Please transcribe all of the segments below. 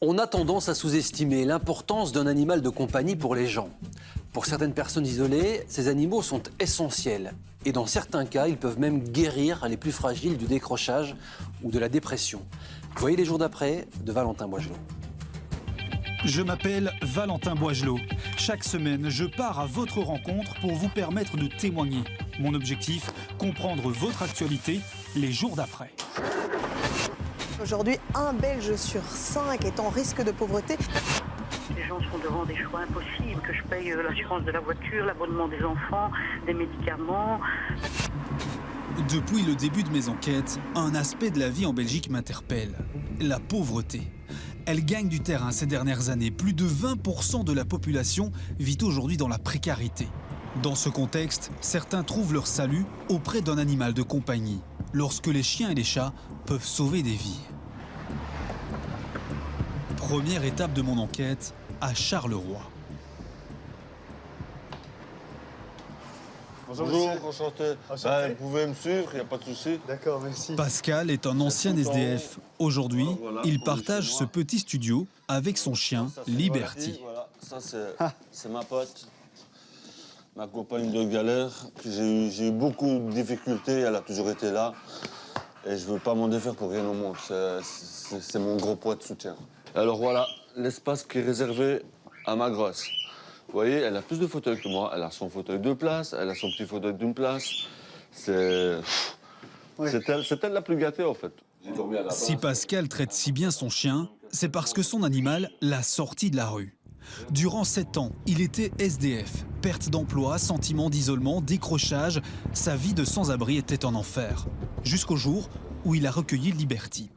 On a tendance à sous-estimer l'importance d'un animal de compagnie pour les gens. Pour certaines personnes isolées, ces animaux sont essentiels. Et dans certains cas, ils peuvent même guérir les plus fragiles du décrochage ou de la dépression. Voyez les jours d'après de Valentin Boisgelot. Je m'appelle Valentin Boisgelot. Chaque semaine, je pars à votre rencontre pour vous permettre de témoigner. Mon objectif, comprendre votre actualité les jours d'après. Aujourd'hui, un Belge sur 5 est en risque de pauvreté. Les gens sont devant des choix impossibles, que je paye l'assurance de la voiture, l'abonnement des enfants, des médicaments. Depuis le début de mes enquêtes, un aspect de la vie en Belgique m'interpelle, la pauvreté. Elle gagne du terrain ces dernières années. Plus de 20% de la population vit aujourd'hui dans la précarité. Dans ce contexte, certains trouvent leur salut auprès d'un animal de compagnie, lorsque les chiens et les chats peuvent sauver des vies. Première étape de mon enquête, à Charleroi. Bonjour, enchanté. Vous pouvez me suivre, il n'y a pas de souci. D'accord, merci. Pascal est un ancien SDF. Aujourd'hui, il partage ce petit studio avec son chien, Liberty. Voilà, ça c'est ma pote, ma compagne de galère. J'ai eu beaucoup de difficultés, elle a toujours été là. Et je ne veux pas m'en défaire pour rien au monde. C'est mon gros poids de soutien. Alors voilà, l'espace qui est réservé à ma grosse. Vous voyez, elle a plus de fauteuils que moi. Elle a son fauteuil de place, elle a son petit fauteuil d'une place. C'est elle la plus gâtée, en fait. Si Pascal traite si bien son chien, c'est parce que son animal l'a sorti de la rue. Durant 7 ans, il était SDF. Perte d'emploi, sentiment d'isolement, décrochage, sa vie de sans-abri était en enfer. Jusqu'au jour où il a recueilli Liberty.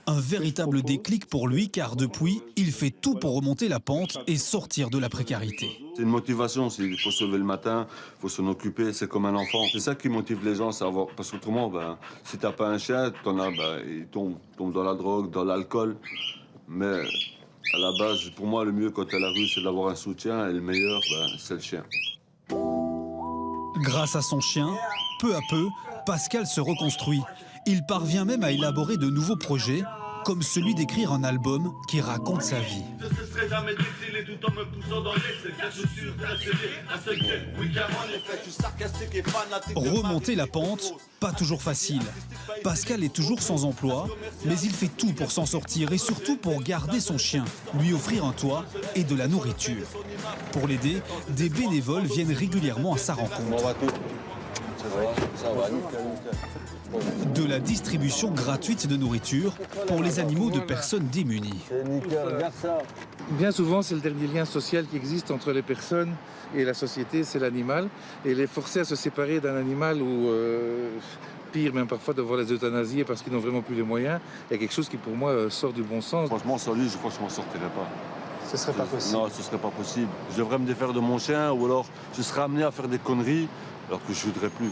Un véritable déclic pour lui, car depuis, il fait tout pour remonter la pente et sortir de la précarité. C'est une motivation, il faut se lever le matin, il faut s'en occuper, c'est comme un enfant. C'est ça qui motive les gens, parce qu'autrement, si t'as pas un chien, il tombe dans la drogue, dans l'alcool. Mais à la base, pour moi, le mieux quand t'es à la rue, c'est d'avoir un soutien, et le meilleur, c'est le chien. Grâce à son chien, peu à peu, Pascal se reconstruit. Il parvient même à élaborer de nouveaux projets, comme celui d'écrire un album qui raconte sa vie. Remonter la pente, pas toujours facile. Pascal est toujours sans emploi, mais il fait tout pour s'en sortir et surtout pour garder son chien, lui offrir un toit et de la nourriture. Pour l'aider, des bénévoles viennent régulièrement à sa rencontre. Ça va, nickel. De la distribution gratuite de nourriture pour les animaux de personnes démunies. C'est nickel, regarde ça. Bien souvent, c'est le dernier lien social qui existe entre les personnes et la société, c'est l'animal. Et les forcer à se séparer d'un animal ou, pire, même parfois devoir les euthanasier parce qu'ils n'ont vraiment plus les moyens, il y a quelque chose qui, pour moi, sort du bon sens. Franchement, sans lui, je crois que je m'en sortirais pas. Ce serait pas possible. Non, ce serait pas possible. Je devrais me défaire de mon chien ou alors je serais amené à faire des conneries alors que je ne voudrais plus.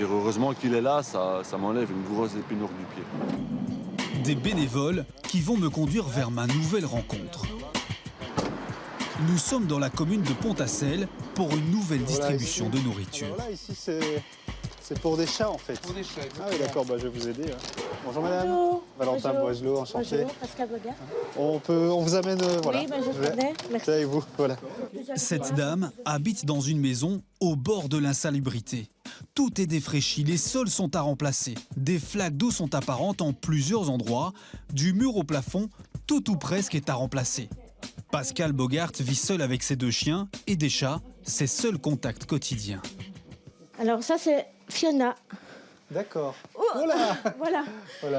Heureusement qu'il est là, ça m'enlève une grosse épine hors du pied. Des bénévoles qui vont me conduire vers ma nouvelle rencontre. Nous sommes dans la commune de Pont-à-Celle pour une nouvelle distribution de nourriture. Voilà, ici, c'est pour des chats, en fait. Pour des chats. Ah oui, d'accord, je vais vous aider. Bonjour, madame. Bonjour. Valentin Boisgelot, enchanté. Bonjour, Pascal Bogart. On vous amène, voilà. Oui, je connais, merci. C'est avec vous, voilà. Cette dame habite dans une maison au bord de l'insalubrité. Tout est défraîchi, les sols sont à remplacer. Des flaques d'eau sont apparentes en plusieurs endroits. Du mur au plafond, tout ou presque est à remplacer. Pascal Bogart vit seul avec ses 2 chiens et des chats, ses seuls contacts quotidiens. Alors ça, c'est Fiona. D'accord. Oh, voilà.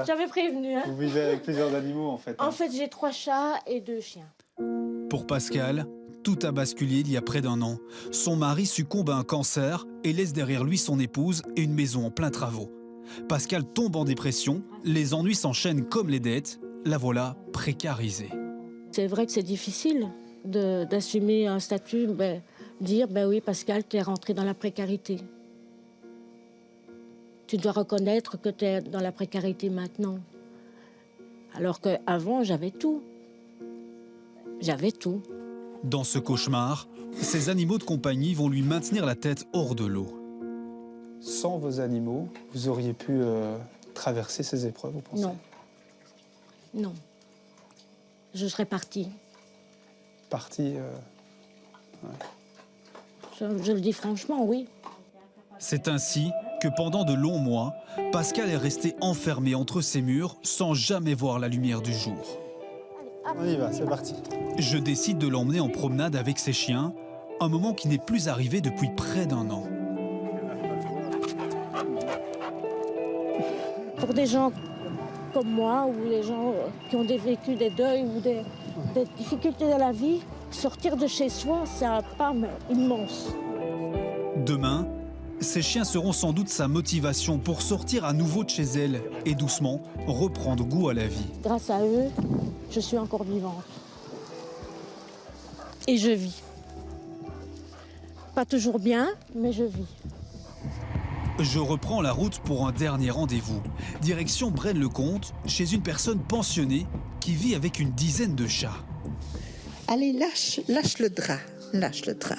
J'avais prévenu. Hein. Vous vivez avec plusieurs animaux, en fait. En fait, j'ai 3 chats et 2 chiens. Pour Pascal, tout a basculé il y a près d'1 an. Son mari succombe à un cancer et laisse derrière lui son épouse et une maison en plein travaux. Pascal tombe en dépression, les ennuis s'enchaînent comme les dettes. La voilà précarisée. C'est vrai que c'est difficile d'assumer un statut, dire oui, Pascal, tu es rentré dans la précarité. Tu dois reconnaître que tu es dans la précarité maintenant. Alors qu'avant, j'avais tout. J'avais tout. Dans ce cauchemar, ces animaux de compagnie vont lui maintenir la tête hors de l'eau. Sans vos animaux, vous auriez pu traverser ces épreuves, vous pensez? Non. Non. je serais partie. Partie. Je le dis franchement, oui. C'est ainsi que pendant de longs mois, Pascal est resté enfermé entre ces murs sans jamais voir la lumière du jour. On y va, c'est parti. Je décide de l'emmener en promenade avec ses chiens, un moment qui n'est plus arrivé depuis près d'1 an. Pour des gens comme moi, ou les gens qui ont vécu des deuils ou des difficultés dans la vie, sortir de chez soi, c'est un pas immense. Demain, ces chiens seront sans doute sa motivation pour sortir à nouveau de chez elle et doucement reprendre goût à la vie. Grâce à eux, je suis encore vivante. Et je vis. Pas toujours bien, mais je vis. Je reprends la route pour un dernier rendez-vous. Direction Braine-le-Comte, chez une personne pensionnée qui vit avec une dizaine de chats. Allez, lâche le drap, lâche le drap.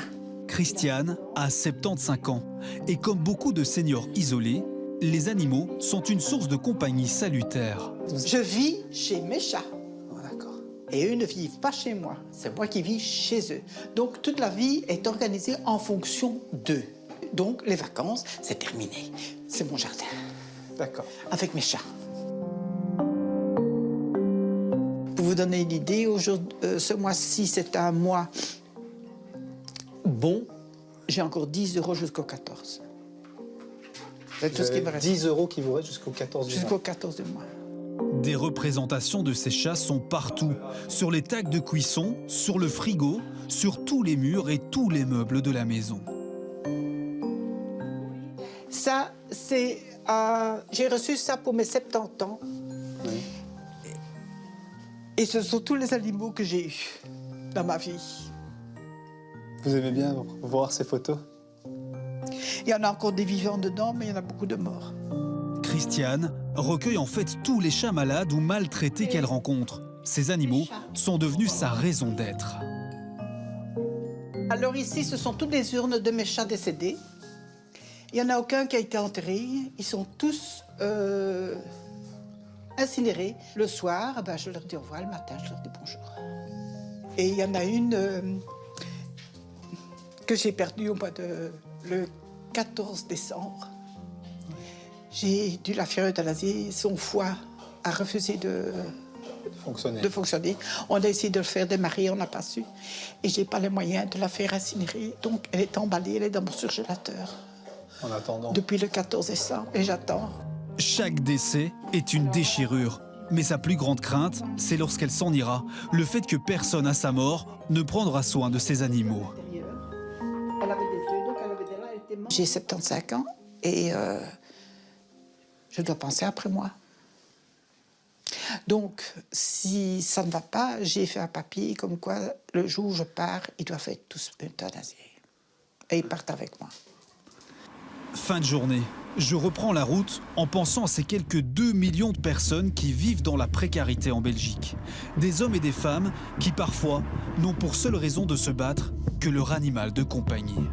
Christiane a 75 ans et comme beaucoup de seniors isolés, les animaux sont une source de compagnie salutaire. Je vis chez mes chats. Oh, d'accord. Et eux ne vivent pas chez moi. C'est moi qui vis chez eux. Donc toute la vie est organisée en fonction d'eux. Donc les vacances, c'est terminé. C'est mon jardin. D'accord. Avec mes chats. Pour vous donner une idée, ce mois-ci, c'est un mois bon. J'ai encore 10 € jusqu'au 14. C'est tout ce qui me reste. 10 € qui vous reste jusqu'au 14 du mois. Jusqu'au 14 du mois. Des représentations de ces chats sont partout, sur les tacs de cuisson, sur le frigo, sur tous les murs et tous les meubles de la maison. Ça, c'est... j'ai reçu ça pour mes 70 ans. Oui. Et ce sont tous les animaux que j'ai eus dans ma vie. Vous aimez bien voir ces photos? Il y en a encore des vivants dedans, mais il y en a beaucoup de morts. Christiane recueille en fait tous les chats malades ou maltraités qu'elle rencontre. Ces animaux sont devenus sa raison d'être. Alors ici, ce sont toutes les urnes de mes chats décédés. Il n'y en a aucun qui a été enterré. Ils sont tous incinérés. Le soir, je leur dis au revoir. Le matin, je leur dis bonjour. Et il y en a une que j'ai perdue au mois le 14 décembre. J'ai dû la faire euthanasier. Son foie a refusé de fonctionner. On a essayé de le faire démarrer, on n'a pas su. Et je n'ai pas les moyens de la faire incinérer. Donc elle est emballée, elle est dans mon surgélateur. En attendant. Depuis le 14 décembre, et j'attends. Chaque décès est une déchirure. Mais sa plus grande crainte, c'est lorsqu'elle s'en ira, le fait que personne à sa mort ne prendra soin de ses animaux. Elle avait des œufs, donc elle avait des reins, elle était morte. J'ai 75 ans et je dois penser après moi. Donc, si ça ne va pas, j'ai fait un papier comme quoi, le jour où je pars, ils doivent être tous euthanasiés. Et ils partent avec moi. Fin de journée, je reprends la route en pensant à ces quelques 2 millions de personnes qui vivent dans la précarité en Belgique. Des hommes et des femmes qui, parfois, n'ont pour seule raison de se battre que leur animal de compagnie.